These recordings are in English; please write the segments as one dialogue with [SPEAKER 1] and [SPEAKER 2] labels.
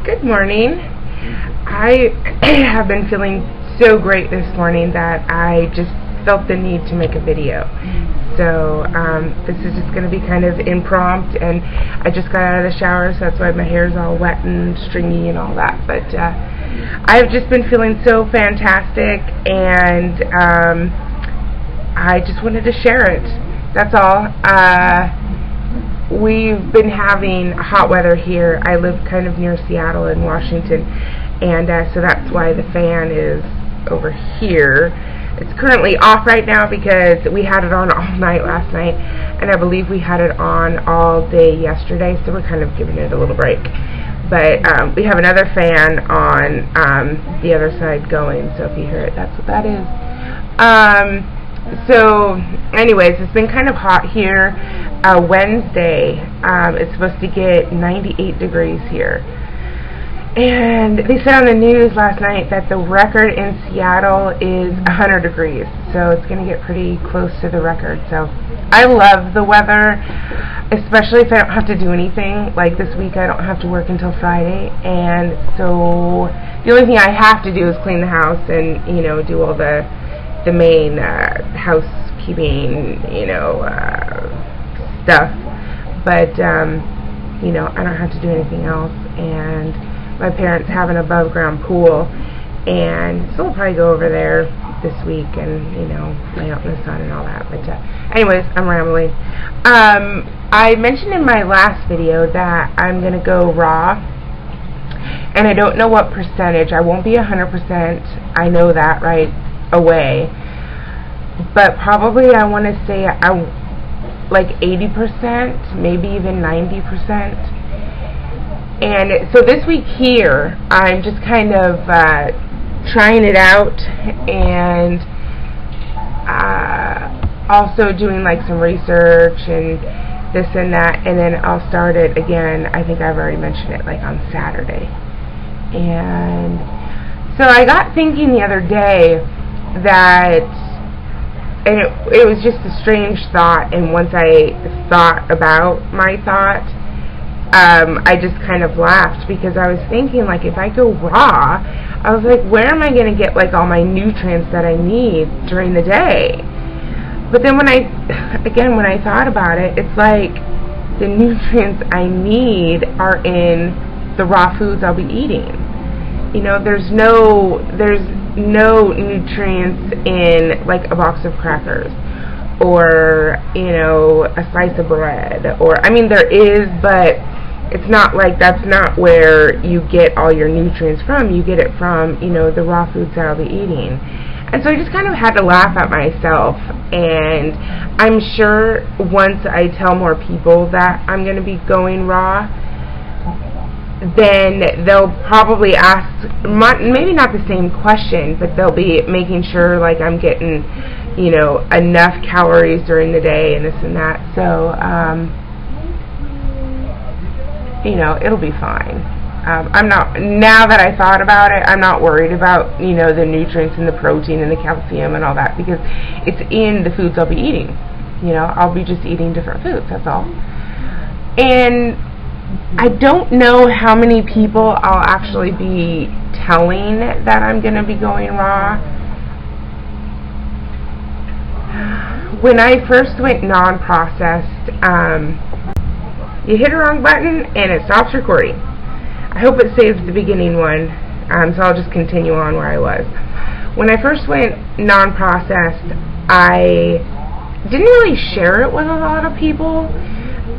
[SPEAKER 1] Good morning. I have been feeling so great this morning that I just felt the need to make a video. So this is just going to be kind of impromptu, and I just got out of the shower, so that's why my hair's all wet and stringy and all that. But I've just been feeling so fantastic, and I just wanted to share it. That's all. We've been having hot weather here. I live kind of near Seattle in Washington, and so that's why the fan is over here. It's currently off right now because we had it on all night last night, and I believe we had it on all day yesterday, so we're kind of giving it a little break. But we have another fan on the other side going, so if you hear it, that's what that is. So anyways, it's been kind of hot here. Wednesday, it's supposed to get 98 degrees here. And they said on the news last night that the record in Seattle is 100 degrees. So it's going to get pretty close to the record. So I love the weather, especially if I don't have to do anything. Like this week I don't have to work until Friday. And so the only thing I have to do is clean the house and, you know, do all the main housekeeping, stuff, but you know, I don't have to do anything else. And my parents have an above ground pool, and so we'll probably go over there this week and, you know, lay out in the sun and all that. But anyways, I'm rambling. I mentioned in my last video that I'm gonna go raw, and I don't know what percentage. I won't be 100%. I know that right away, but probably I want to say like 80%, maybe even 90%. And so this week here, I'm just kind of trying it out, and also doing like some research and this and that, and then I'll start it again. I think I've already mentioned it, like on Saturday. And so I got thinking the other day that, and it was just a strange thought, and once I thought about my thought, I just kind of laughed, because I was thinking, like, if I go raw, I was like, where am I going to get like all my nutrients that I need during the day? But then when I thought about it, it's like the nutrients I need are in the raw foods I'll be eating. You know, there's no nutrients in like a box of crackers, or, you know, a slice of bread, or, I mean, there is, but it's not like, that's not where you get all your nutrients from. You get it from, you know, the raw foods that I'll be eating. And so I just kind of had to laugh at myself, and I'm sure once I tell more people that I'm going to be going raw, then they'll probably ask, maybe not the same question, but they'll be making sure, like, I'm getting, you know, enough calories during the day and this and that. So, you know, it'll be fine. I'm not, now that I thought about it, I'm not worried about, you know, the nutrients and the protein and the calcium and all that, because it's in the foods I'll be eating. You know, I'll be just eating different foods, that's all. And I don't know how many people I'll actually be telling that I'm going to be going raw. When I first went non-processed, you hit a wrong button and it stops recording. I hope it saves the beginning one, so I'll just continue on where I was. When I first went non-processed, I didn't really share it with a lot of people,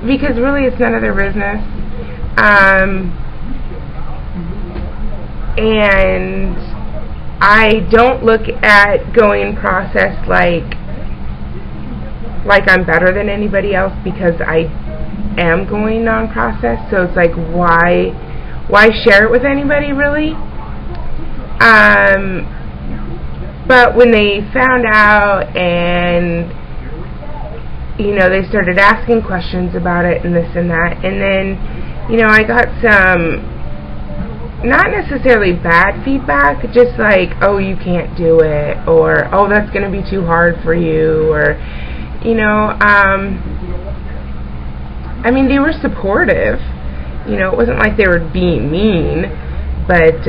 [SPEAKER 1] because really it's none of their business. And I don't look at going processed like I'm better than anybody else, because I am going non-processed. So it's like, why share it with anybody, really? But when they found out, and, you know, they started asking questions about it and this and that, and then, you know, I got some, not necessarily bad feedback, just like, oh, you can't do it, or, oh, that's going to be too hard for you, or, you know, I mean, they were supportive, You know, it wasn't like they were being mean, but,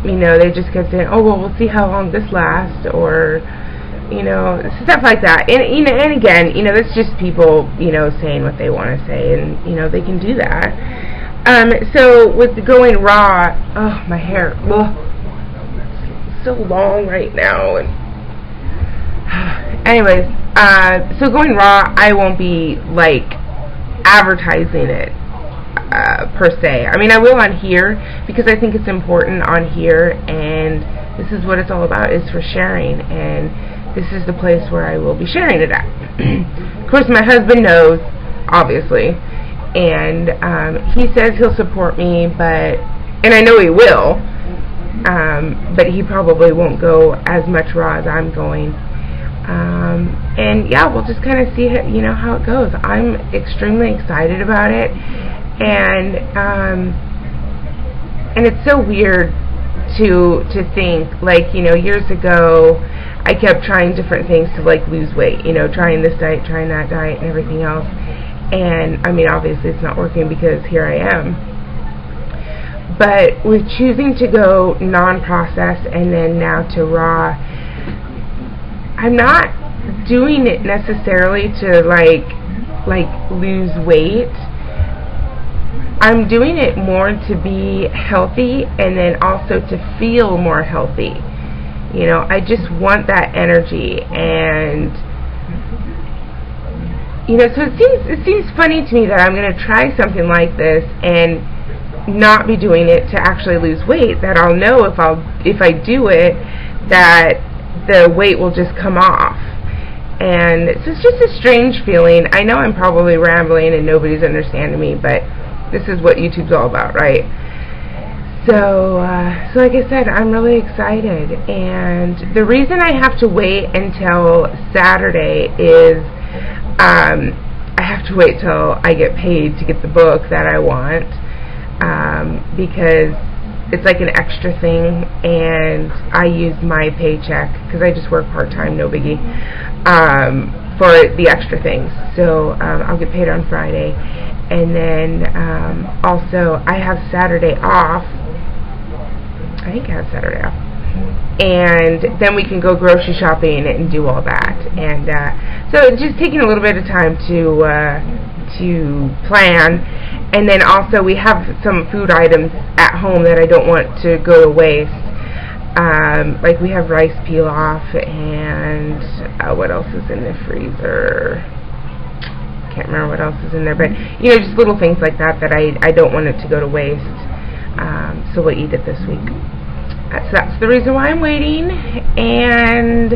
[SPEAKER 1] you know, they just kept saying, oh, well, we'll see how long this lasts, or, you know, stuff like that. And, you know, and again, you know, that's just people, you know, saying what they want to say, and, you know, they can do that. So with going raw, oh, my hair, ugh, so long right now, and anyways, so going raw, I won't be, like, advertising it, per se. I mean, I will on here, because I think it's important on here, and this is what it's all about, is for sharing, and this is the place where I will be sharing it at. Of course, my husband knows, obviously, and he says he'll support me, and I know he will, but he probably won't go as much raw as I'm going. And yeah, we'll just kind of see it, you know, how it goes. I'm extremely excited about it, and it's so weird to think, like, you know, years ago I kept trying different things to, like, lose weight, you know, trying this diet, trying that diet, and everything else, and I mean, obviously it's not working, because here I am. But with choosing to go non-processed and then now to raw, I'm not doing it necessarily to like lose weight. I'm doing it more to be healthy, and then also to feel more healthy. You know, I just want that energy, and you know, so it seems funny to me that I'm going to try something like this and not be doing it to actually lose weight. That I'll know if I do it, that the weight will just come off. And it's just a strange feeling. I know I'm probably rambling and nobody's understanding me, but this is what YouTube's all about, right? So like I said, I'm really excited. And the reason I have to wait until Saturday is I have to wait till I get paid to get the book that I want, because it's like an extra thing, and I use my paycheck, because I just work part-time, no biggie, for the extra things. So I'll get paid on Friday, and then also I have Saturday off. I think I have Saturday off, and then we can go grocery shopping and do all that. And so just taking a little bit of time to plan. And then also we have some food items at home that I don't want to go to waste. Like we have rice pilaf, and what else is in the freezer? Can't remember what else is in there, but you know, just little things like that that I don't want it to go to waste. So we'll eat it this week. So that's the reason why I'm waiting, and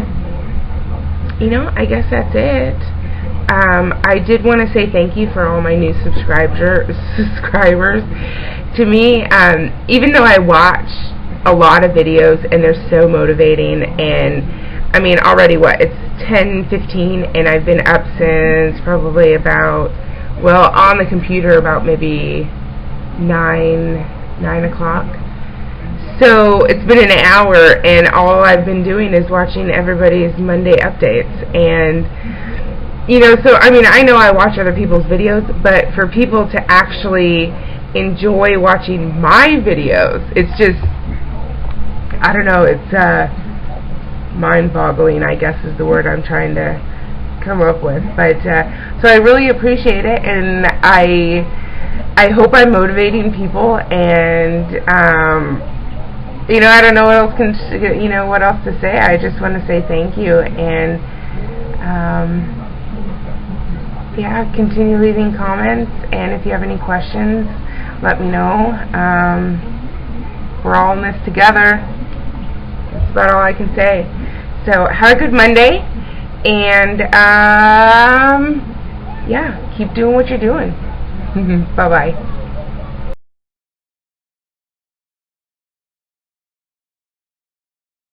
[SPEAKER 1] you know, I guess that's it. I did want to say thank you for all my new subscribers. To me, even though I watch a lot of videos and they're so motivating, and I mean, already it's 10:15, and I've been up since probably about, well, on the computer about maybe 9 o'clock. So it's been an hour, and all I've been doing is watching everybody's Monday updates. And you know, so I mean, I know I watch other people's videos, but for people to actually enjoy watching my videos, it's just, I don't know, it's mind-boggling, I guess is the word I'm trying to come up with. But so I really appreciate it, and I hope I'm motivating people. And you know, I don't know what else what else to say. I just want to say thank you, and yeah, continue leaving comments, and if you have any questions, let me know. We're all in this together. That's about all I can say. So have a good Monday, and yeah, keep doing what you're doing. Bye-bye.